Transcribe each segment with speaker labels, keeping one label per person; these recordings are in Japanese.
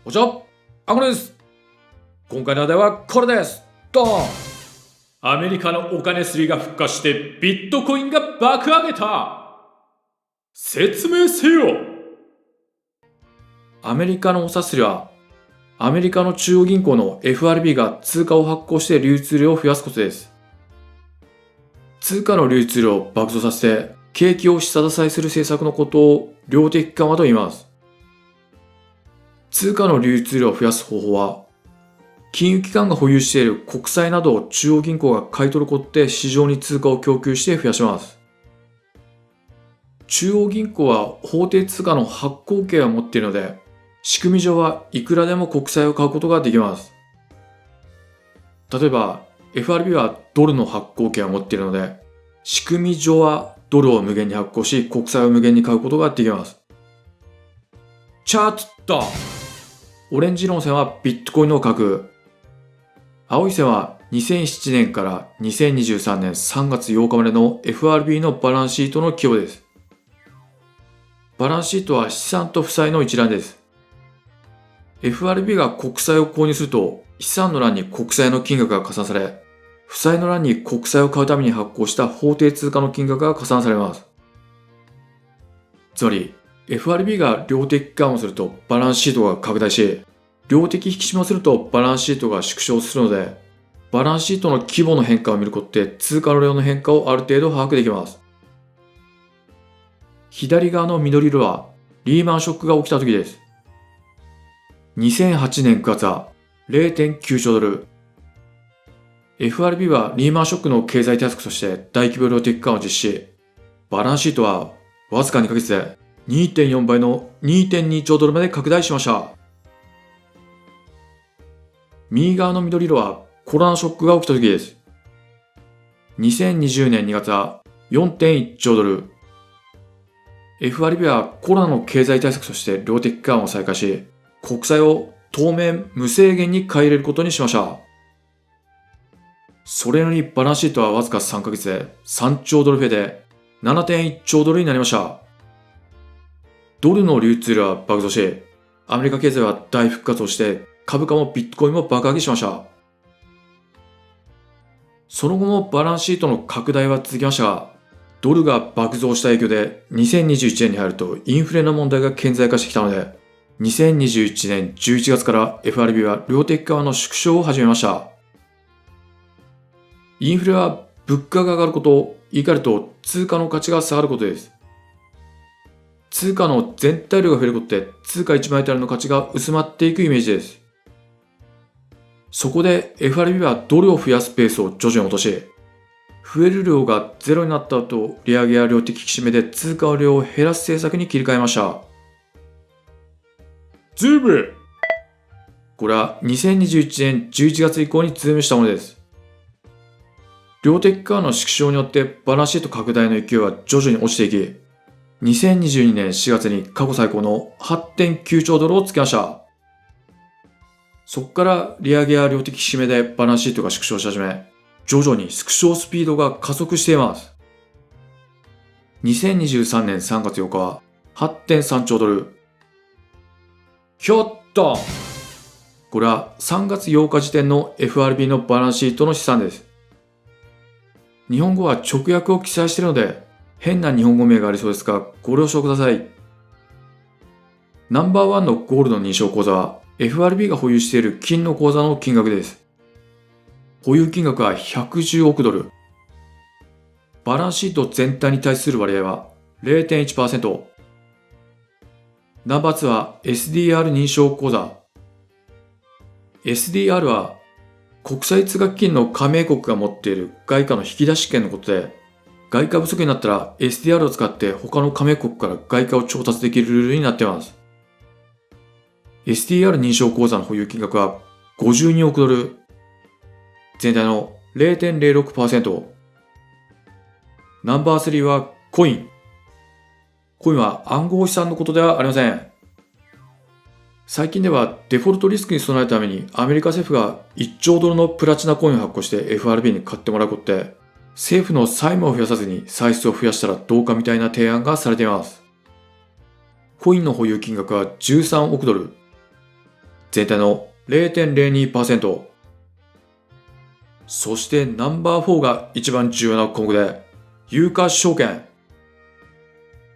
Speaker 1: こんにちは、アコです。今回の話題はこれです。ドーン。アメリカのお金すりが復活してビットコインが爆上げた。説明せよ。アメリカのお札すりは、アメリカの中央銀行の FRB が通貨を発行して流通量を増やすことです。通貨の流通量を爆増させて景気を下支えする政策のことを量的緩和と言います。通貨の流通量を増やす方法は、金融機関が保有している国債などを中央銀行が買い取ることで市場に通貨を供給して増やします。中央銀行は法定通貨の発行権を持っているので、仕組み上はいくらでも国債を買うことができます。例えば、FRB はドルの発行権を持っているので、仕組み上はドルを無限に発行し、国債を無限に買うことができます。チャート。オレンジの線はビットコインの価格。青い線は2007年から2023年3月8日までの FRB のバランスシートの規模です。バランスシートは資産と負債の一覧です。FRB が国債を購入すると、資産の欄に国債の金額が加算され、負債の欄に国債を買うために発行した法定通貨の金額が加算されます。つまり、FRB が量的緩和をするとバランスシートが拡大し、量的引き締めをするとバランスシートが縮小するので、バランスシートの規模の変化を見ることで通貨の量の変化をある程度把握できます。左側の緑色はリーマンショックが起きた時です。2008年9月は 0.9 兆ドル。FRB はリーマンショックの経済対策として大規模量的緩和を実施し、バランスシートはわずか2ヶ月で 2.4 倍の 2.2 兆ドルまで拡大しました。右側の緑色はコロナショックが起きた時です。2020年2月は 4.1 兆ドル。FRB はコロナの経済対策として量的緩和を再開し、国債を当面無制限に買い入れることにしました。それなりにバランスシートはわずか3ヶ月で3兆ドル増えて 7.1 兆ドルになりました。ドルの流通量は爆増し、アメリカ経済は大復活をして株価もビットコインも爆上げしました。その後もバランスシートの拡大は続きましたが、ドルが爆増した影響で2021年に入るとインフレの問題が顕在化してきたので、2021年11月から FRB は量的緩和の縮小を始めました。インフレは物価が上がること、言い換えると通貨の価値が下がることです。通貨の全体量が増えることで通貨1枚たりの価値が薄まっていくイメージです。そこで FRB はドルを増やすペースを徐々に落とし、増える量がゼロになった後、利上げや量的引き締めで通貨の量を減らす政策に切り替えました。ズーム。これは2021年11月以降にズームしたものです。量的緩和の縮小によってバランスシート拡大の勢いは徐々に落ちていき、2022年4月に過去最高の 8.9 兆ドルをつけました。そこから利上げや量的引き締めでバランスシートが縮小し始め、徐々に縮小スピードが加速しています。2023年3月8日は 8.3 兆ドル。ひょっと。これは3月8日時点の FRB のバランスシートの試算です。日本語は直訳を記載しているので、変な日本語名がありそうですが、ご了承ください。ナンバーワンのゴールド認証口座は FRB が保有している金の口座の金額です。保有金額は110億ドル。バランスシート全体に対する割合は 0.1%。ナンバー2は SDR 認証口座。SDR は国際通貨基金の加盟国が持っている外貨の引き出し権のことで、外貨不足になったら SDR を使って他の加盟国から外貨を調達できるルールになっています。SDR 認証口座の保有金額は52億ドル。全体の 0.06%。ナンバー3はコイン。コインは暗号資産のことではありません。最近ではデフォルトリスクに備えるためにアメリカ政府が1兆ドルのプラチナコインを発行して FRB に買ってもらうことで、政府の債務を増やさずに歳出を増やしたらどうかみたいな提案がされています。コインの保有金額は13億ドル。全体の 0.02%。そしてナンバー4が一番重要な項目で、有価証券。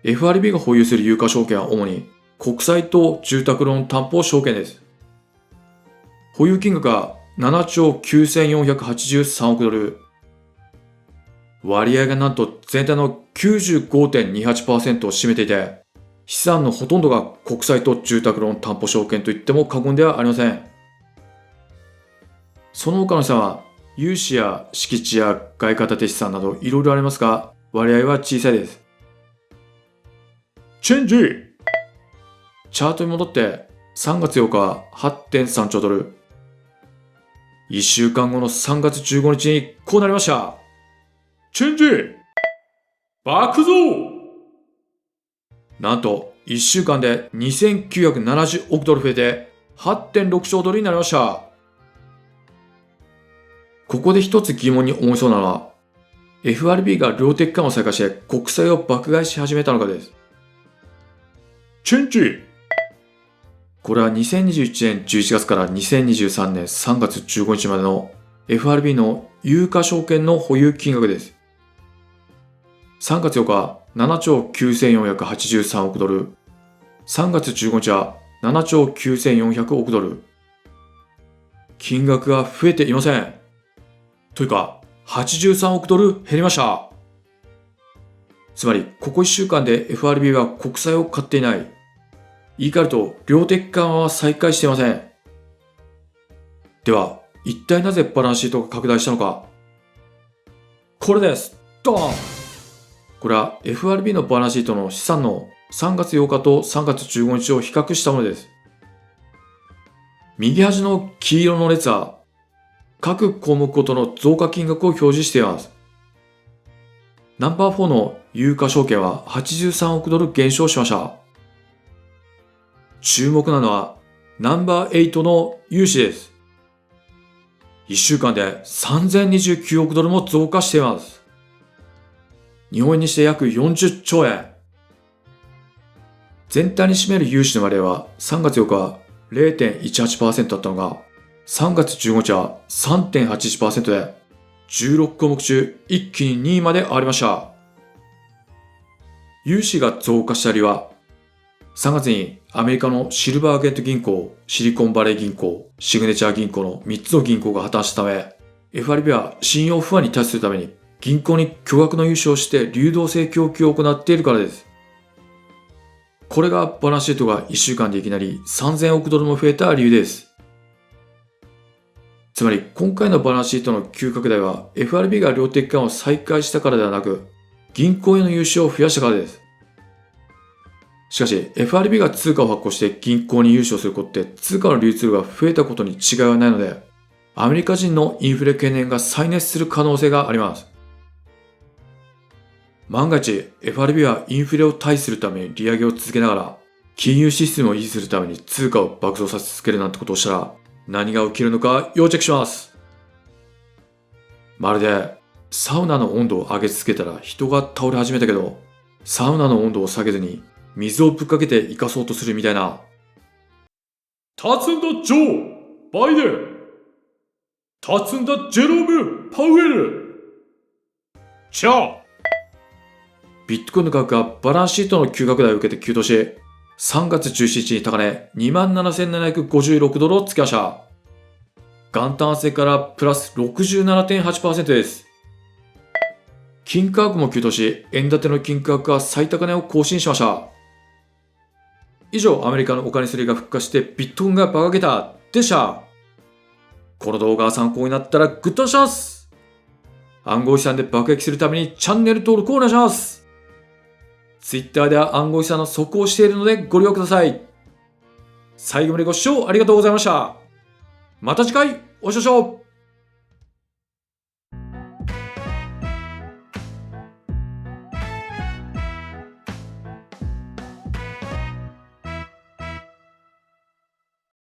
Speaker 1: FRB が保有する有価証券は主に国債と住宅ローン担保証券です。保有金額は7兆9483億ドル。割合がなんと全体の 95.28% を占めていて、資産のほとんどが国債と住宅ローン担保証券といっても過言ではありません。その他の資産は、融資や敷地や外貨建て資産などいろいろありますが、割合は小さいです。チェンジ。チャートに戻って3月8日は 8.3 兆ドル。1週間後の3月15日にこうなりました。チェンジ爆増。なんと1週間で2970億ドル増えて 8.6 兆ドルになりました。ここで一つ疑問に思いそうなのは、FRB が量的緩和を再開して国債を爆買いし始めたのかです。チェンジ。これは2021年11月から2023年3月15日までの FRB の有価証券の保有金額です。3月8日、7兆9483億ドル。3月15日は7兆9400億ドル。金額が増えていません。というか、83億ドル減りました。つまり、ここ1週間で FRB は国債を買っていない。言い換えると、量的緩和は再開していません。では、一体なぜバランスシートが拡大したのか。これです。ドーン。これは FRB のバランスシートの資産の3月8日と3月15日を比較したものです。右端の黄色の列は、各項目ごとの増加金額を表示しています。ナンバー4の有価証券は83億ドル減少しました。注目なのはナンバー8の融資です。1週間で3029億ドルも増加しています。日本円にして約40兆円。全体に占める融資の割合は3月8日は 0.18% だったのが、3月15日は 3.81% で16項目中一気に2位まで上がりました。融資が増加した理由は、3月にアメリカのシルバーゲート銀行、シリコンバレー銀行、シグネチャー銀行の3つの銀行が破綻したため、FRB は信用不安に対するために銀行に巨額の融資をして流動性供給を行っているからです。これがバランスシートが1週間でいきなり3000億ドルも増えた理由です。つまり今回のバランスシートの急拡大は FRB が量的緩和を再開したからではなく、銀行への融資を増やしたからです。しかし FRB が通貨を発行して銀行に融資をすることって通貨の流通量が増えたことに違いはないので、アメリカ人のインフレ懸念が再熱する可能性があります。万が一 FRB はインフレを対するために利上げを続けながら金融システムを維持するために通貨を爆増させ続けるなんてことをしたら何が起きるのか要チェックします。まるでサウナの温度を上げ続けたら人が倒れ始めたけど、サウナの温度を下げずに水をぶっかけて生かそうとするみたいな。立つんだジョー・バイデン。立つんだジェローム・パウエル。チャー。ビットコインの価格がバランスシートの急拡大を受けて急騰し、3月17日に高値 27,756 ドルをつけました。元旦末からプラス 67.8% です。金価格も急騰し、円建ての金価格が最高値を更新しました。以上、アメリカのお金すりが復活してビットコインがバカげたでした。この動画が参考になったらグッドボタンします。暗号資産で爆撃するためにチャンネル登録をお願いします。Twitter では暗号資産の速報をしているのでご利用ください。最後までご視聴ありがとうございました。また次回お会いしましょう。